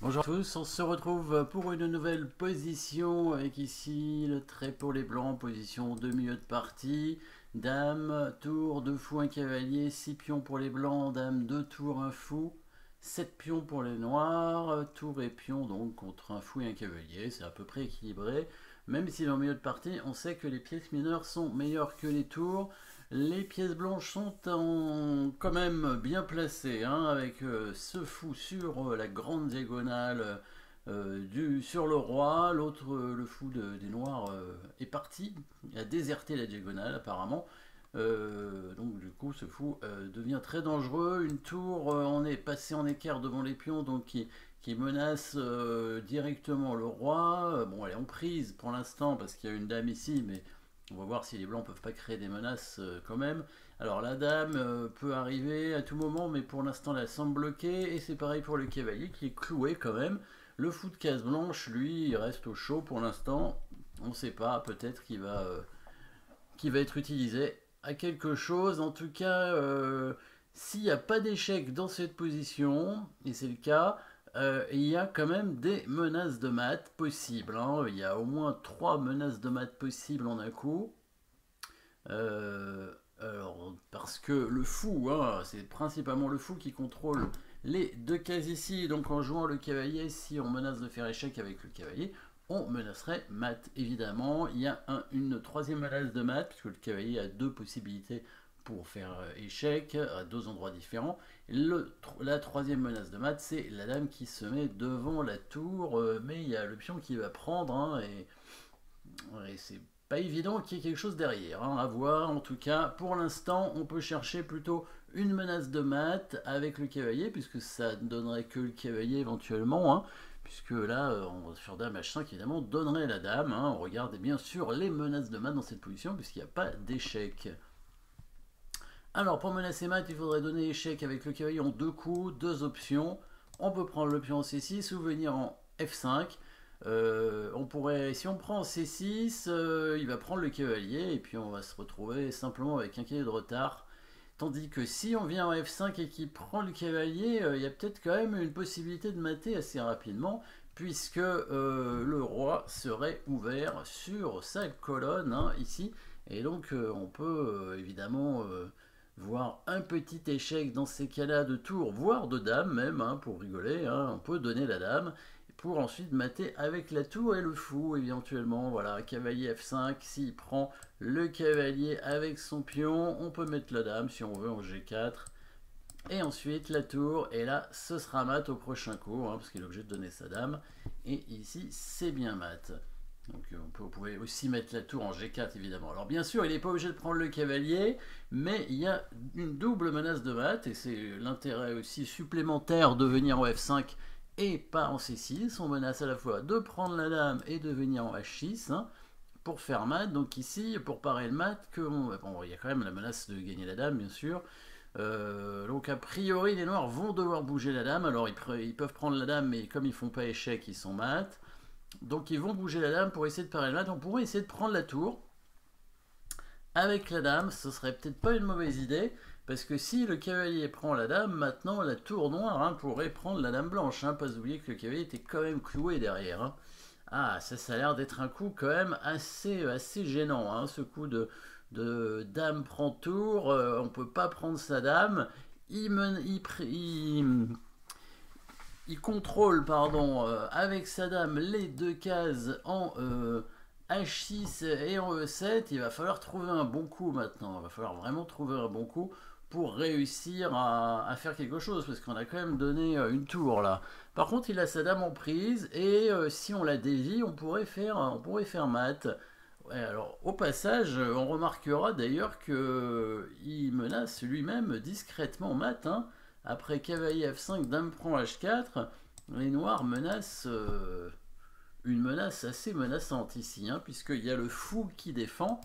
Bonjour à tous, on se retrouve pour une nouvelle position avec ici le trait pour les blancs, position de milieu de partie, dame, tour, 2 fous, un cavalier, 6 pions pour les blancs, dame, 2 tours, un fou, 7 pions pour les noirs, tour et pion donc contre un fou et un cavalier, c'est à peu près équilibré, même si dans le milieu de partie on sait que les pièces mineures sont meilleures que les tours. Les pièces blanches sont quand même bien placées, hein, avec ce fou sur la grande diagonale sur le roi, l'autre, le fou des noirs, est parti, il a déserté la diagonale apparemment. Donc du coup ce fou devient très dangereux. Une tour, on est passé en équerre devant les pions, donc qui menace directement le roi. Bon, elle est en prise pour l'instant parce qu'il y a une dame ici, mais on va voir si les blancs peuvent pas créer des menaces quand même. Alors la dame peut arriver à tout moment, mais pour l'instant elle semble bloquée. Et c'est pareil pour le cavalier qui est cloué quand même. Le fou de case blanche, lui, il reste au chaud pour l'instant. On ne sait pas, peut-être qu'il va être utilisé à quelque chose. En tout cas, s'il n'y a pas d'échec dans cette position, et c'est le cas, il y a quand même des menaces de mat possibles, hein. Il y a au moins 3 menaces de mat possibles en un coup. Alors, parce que le fou, hein, c'est principalement le fou qui contrôle les 2 cases ici. Donc en jouant le cavalier, si on menace de faire échec avec le cavalier, on menacerait mat évidemment. Il y a une troisième menace de mat, puisque le cavalier a 2 possibilités pour faire échec à 2 endroits différents. La troisième menace de mat, c'est la dame qui se met devant la tour, mais il y a le pion qui va prendre, hein, et c'est pas évident qu'il y ait quelque chose derrière, hein, à voir. En tout cas, pour l'instant, on peut chercher plutôt une menace de mat avec le cavalier, puisque ça ne donnerait que le cavalier éventuellement, hein, puisque là, sur dame h5, évidemment, donnerait la dame, hein. On regarde bien sûr les menaces de mat dans cette position, puisqu'il n'y a pas d'échec. Alors, pour menacer mat, il faudrait donner échec avec le cavalier en 2 coups, 2 options. On peut prendre le pion en C6 ou venir en F5. On pourrait, si on prend C6, il va prendre le cavalier et puis on va se retrouver simplement avec un cavalier de retard. Tandis que si on vient en F5 et qu'il prend le cavalier, il y a peut-être quand même une possibilité de mater assez rapidement, puisque le roi serait ouvert sur sa colonne, hein, ici. Et donc on peut évidemment voir un petit échec dans ces cas-là de tour, voire de dame même, hein, pour rigoler, hein. On peut donner la dame pour ensuite mater avec la tour et le fou éventuellement. Voilà, cavalier F5, s'il prend le cavalier avec son pion, on peut mettre la dame si on veut en G4, et ensuite la tour, et là ce sera mat au prochain coup, hein, parce qu'il est obligé de donner sa dame, et ici c'est bien mat. Donc vous pouvez aussi mettre la tour en G4 évidemment. Alors bien sûr il n'est pas obligé de prendre le cavalier, mais il y a une double menace de mat, et c'est l'intérêt aussi supplémentaire de venir en F5 et pas en C6. On menace à la fois de prendre la dame et de venir en H6, hein, pour faire mat. Donc ici, pour parer le mat, bon, il y a quand même la menace de gagner la dame bien sûr. Donc a priori les noirs vont devoir bouger la dame. Alors ils peuvent prendre la dame, mais comme ils font pas échec, ils sont mat. Donc ils vont bouger la dame pour essayer de parer le mat. On pourrait essayer de prendre la tour avec la dame, ce serait peut-être pas une mauvaise idée, parce que si le cavalier prend la dame, maintenant la tour noire, hein, pourrait prendre la dame blanche, hein. Pas oublier que le cavalier était quand même cloué derrière, hein. Ah, ça a l'air d'être un coup quand même assez gênant, hein, ce coup de dame prend tour. On peut pas prendre sa dame. Il contrôle, pardon, avec sa dame les 2 cases en H6 et en E7. Il va falloir trouver un bon coup maintenant. Il va falloir vraiment trouver un bon coup pour réussir à faire quelque chose, parce qu'on a quand même donné une tour là. Par contre, il a sa dame en prise, et si on la dévie, on pourrait faire mat. Ouais, alors au passage, on remarquera d'ailleurs qu'il menace lui-même discrètement mat, hein. Après cavalier F5, dame prend H4, les noirs menacent une menace assez menaçante ici, hein, puisqu'il y a le fou qui défend.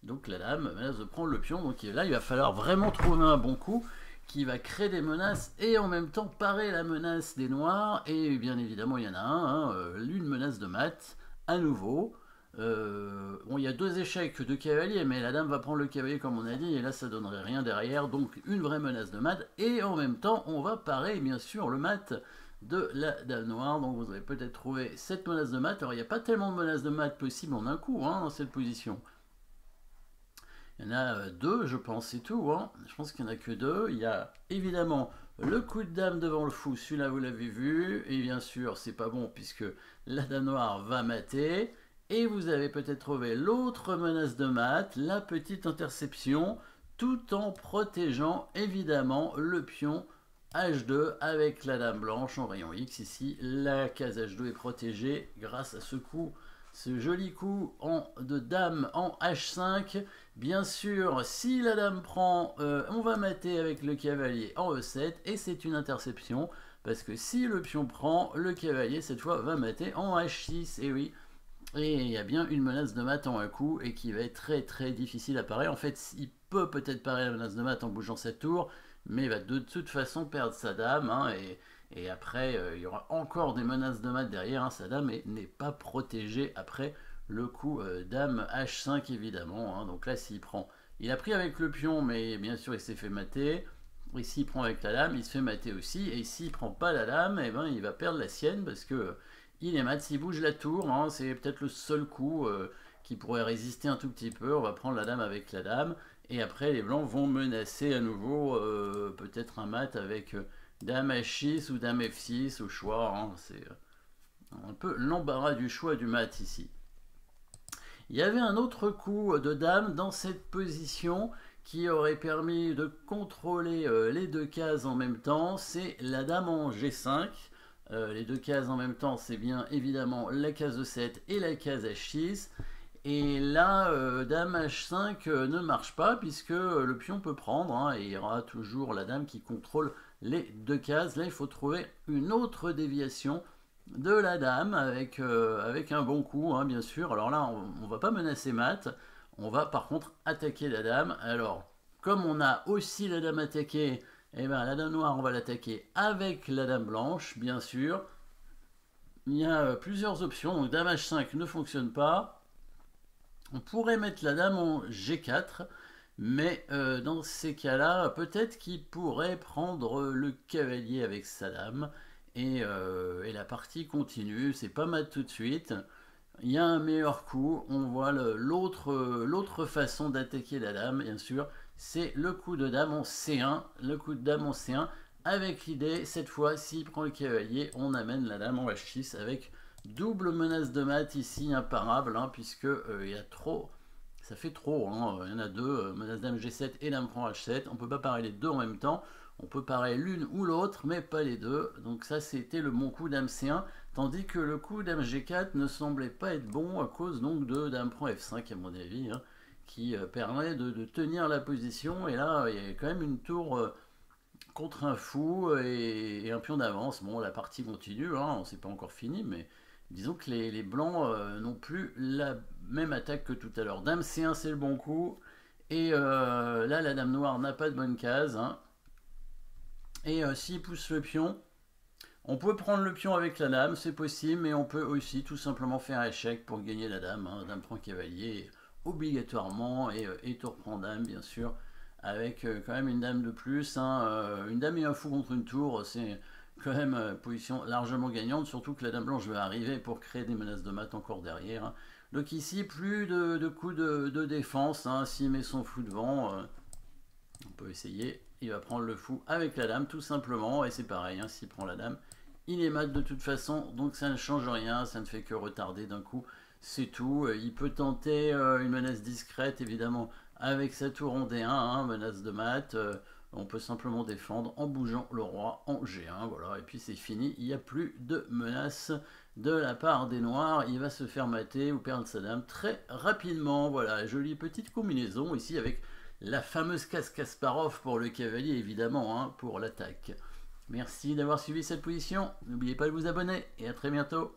Donc la dame menace de prendre le pion. Donc là, il va falloir vraiment trouver un bon coup qui va créer des menaces et en même temps parer la menace des noirs. Et bien évidemment, il y en a un, hein, une menace de mat à nouveau. Bon, il y a 2 échecs de cavalier, mais la dame va prendre le cavalier comme on a dit, et là ça donnerait rien derrière, donc une vraie menace de mat, et en même temps on va parer bien sûr le mat de la dame noire. Donc vous avez peut-être trouvé cette menace de mat. Alors il n'y a pas tellement de menaces de mat possibles en un coup hein, dans cette position. Il y en a deux, je pense, c'est tout. Hein. Je pense qu'il n'y en a que deux. Il y a évidemment le coup de dame devant le fou, celui-là vous l'avez vu. Et bien sûr, c'est pas bon puisque la dame noire va mater. Et vous avez peut-être trouvé l'autre menace de mat, la petite interception, tout en protégeant évidemment le pion H2 avec la dame blanche en rayon X. Ici, la case H2 est protégée grâce à ce coup, ce joli coup de dame en H5. Bien sûr, si la dame prend, on va mater avec le cavalier en E7 et c'est une interception parce que si le pion prend, le cavalier cette fois va mater en H6. Et oui. Et il y a bien une menace de mat en un coup et qui va être très difficile à parer. En fait, il peut peut-être parer la menace de mat en bougeant sa tour, mais il va de toute façon perdre sa dame. Hein, et après, il y aura encore des menaces de mat derrière. Hein, sa dame n'est pas protégée après le coup dame H5 évidemment. Hein, donc là, s'il prend, il a pris avec le pion, mais bien sûr, il s'est fait mater. Et s'il prend avec la dame, il se fait mater aussi. Et s'il prend pas la dame, eh ben, il va perdre la sienne parce que il est mat. S'il bouge la tour, hein, c'est peut-être le seul coup qui pourrait résister un tout petit peu. On va prendre la dame avec la dame. Et après, les blancs vont menacer à nouveau peut-être un mat avec dame H6 ou dame F6 au choix. Hein, c'est un peu l'embarras du choix du mat ici. Il y avait un autre coup de dame dans cette position qui aurait permis de contrôler les deux cases en même temps. C'est la dame en G5. Les deux cases en même temps, c'est bien évidemment la case E7 et la case H6. Et là, dame H5 ne marche pas puisque le pion peut prendre. Hein, et il y aura toujours la dame qui contrôle les deux cases. Là, il faut trouver une autre déviation de la dame avec un bon coup, hein, bien sûr. Alors là, on ne va pas menacer mat. On va par contre attaquer la dame. Alors, comme on a aussi la dame attaquée, eh bien, la dame noire, on va l'attaquer avec la dame blanche, bien sûr. Il y a plusieurs options. Donc, dame H5 ne fonctionne pas. On pourrait mettre la dame en G4, mais dans ces cas-là, peut-être qu'il pourrait prendre le cavalier avec sa dame. Et la partie continue. C'est pas mat tout de suite. Il y a un meilleur coup. On voit l'autre façon d'attaquer la dame, bien sûr. C'est le coup de dame en C1. Le coup de dame en C1 avec l'idée, cette fois, s'il prend le cavalier, on amène la dame en H6 avec double menace de mat ici, imparable, hein, puisque il y a trop, ça fait trop, hein, il y en a deux, menace dame G7 et dame prend H7. On ne peut pas parer les deux en même temps. On peut parer l'une ou l'autre, mais pas les deux. Donc ça, c'était le bon coup dame C1, tandis que le coup dame G4 ne semblait pas être bon à cause donc de dame prend F5, à mon avis, hein, qui permet de tenir la position. Et là, il y a quand même une tour contre un fou et un pion d'avance. Bon, la partie continue, hein, on s'est pas encore fini, mais disons que les blancs n'ont plus la même attaque que tout à l'heure. Dame C1, c'est le bon coup. Et là, la dame noire n'a pas de bonne case. Hein. Et s'il pousse le pion, on peut prendre le pion avec la dame, c'est possible, mais on peut aussi tout simplement faire échec pour gagner la dame. Hein. Dame prend cavalier obligatoirement et tour prend dame, bien sûr, avec quand même une dame de plus. Hein. Une dame et un fou contre une tour, c'est quand même position largement gagnante, surtout que la dame blanche va arriver pour créer des menaces de mat encore derrière. Hein. Donc ici, plus de coups de défense. Hein. S'il met son fou devant, on peut essayer. Il va prendre le fou avec la dame tout simplement, et c'est pareil, hein, s'il prend la dame, il est mat de toute façon, donc ça ne change rien, ça ne fait que retarder d'un coup, c'est tout. Il peut tenter une menace discrète évidemment avec sa tour en D1, hein, menace de mat, on peut simplement défendre en bougeant le roi en G1, voilà, et puis c'est fini, il n'y a plus de menace de la part des noirs, il va se faire mater ou perdre sa dame très rapidement. Voilà, jolie petite combinaison ici avec la fameuse case Kasparov pour le cavalier, évidemment, hein, pour l'attaque. Merci d'avoir suivi cette position. N'oubliez pas de vous abonner et à très bientôt.